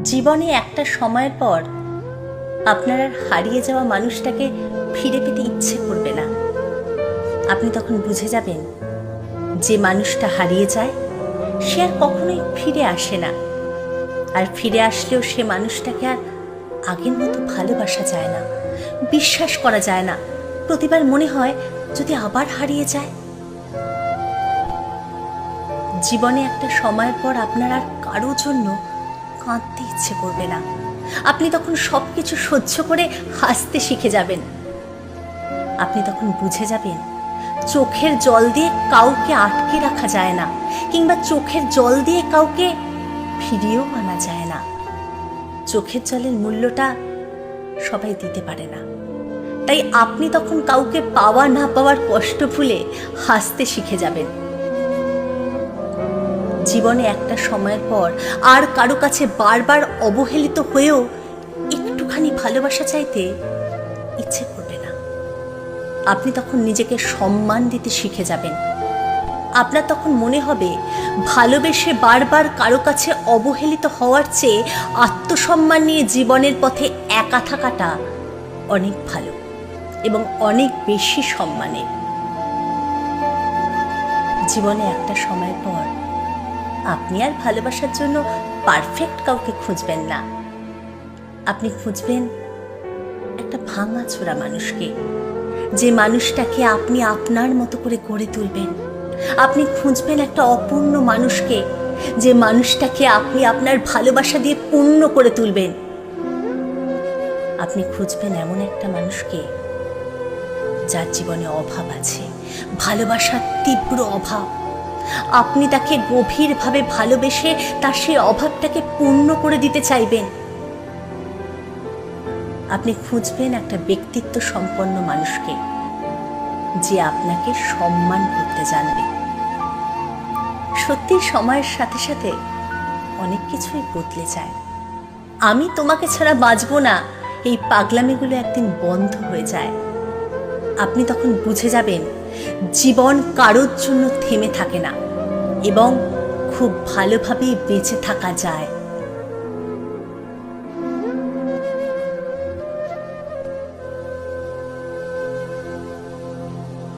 জীবনে একটা সময়ের পর আপনার আর হারিয়ে যাওয়া মানুষটাকে ফিরে পেতে ইচ্ছে করবে না। আপনি তখন বুঝে যাবেন যে মানুষটা হারিয়ে যায় সে আর কখনোই ফিরে আসে না, আর ফিরে আসলেও সে মানুষটাকে আর আগের মতো ভালোবাসা যায় না, বিশ্বাস করা যায় না। প্রতিবার মনে হয় যদি আবার হারিয়ে যায়। জীবনে একটা সময়ের পর আপনার আর কারো জন্য কাঁদতে ইচ্ছে করবে না। আপনি তখন সব কিছু সহ্য করে হাসতে শিখে যাবেন। আপনি তখন বুঝে যাবেন চোখের জল দিয়ে কাউকে আটকে রাখা যায় না, কিংবা চোখের জল দিয়ে কাউকে ফিরিয়েও আনা যায় না। চোখের জলের মূল্যটা সবাই দিতে পারে না, তাই আপনি তখন কাউকে পাওয়া না পাওয়ার কষ্ট ভুলে হাসতে শিখে যাবেন। জীবনে একটা সময়ের পর আর কারো কাছে বারবার অবহেলিত হয়েও একটুখানি ভালোবাসা চাইতে ইচ্ছে করবে না। আপনি তখন নিজেকে সম্মান দিতে শিখে যাবেন। আপনার তখন মনে হবে ভালোবেসে বারবার কারো কাছে অবহেলিত হওয়ার চেয়ে আত্মসম্মান নিয়ে জীবনের পথে একা থাকাটা অনেক ভালো এবং অনেক বেশি সম্মানের। জীবনে একটা সময়ের পর আপনি আর ভালোবাসার জন্য পারফেক্ট কাউকে খুঁজবেন না। আপনি খুঁজবেন একটা ভাঙাচোরা মানুষকে, যে মানুষটাকে আপনি আপনার মতো করে গড়ে তুলবেন। আপনি খুঁজবেন একটা অপূর্ণ মানুষকে, যে মানুষটাকে আপনি আপনার ভালোবাসা দিয়ে পূর্ণ করে তুলবেন। আপনি খুঁজবেন এমন একটা মানুষকে যার জীবনে অভাব আছে, ভালোবাসার তীব্র অভাব। আপনি তাকে গভীরভাবে ভালোবেসে তার সেই অভাবটাকে পূর্ণ করে দিতে চাইবেন। আপনি খুঁজবেন একটা ব্যক্তিত্ব সম্পন্ন মানুষকে, যে আপনাকে সম্মান করতে জানবে। সত্যি সময়ের সাথে সাথে অনেক কিছুই বদলে যায়। আমি তোমাকে ছাড়া বাঁচবো না, এই পাগলামিগুলো একদিন বন্ধ হয়ে যায়। আপনি তখন বুঝে যাবেন জীবন কারোর জন্য থেমে থাকে না এবং খুব ভালোভাবেই বেঁচে থাকা যায়।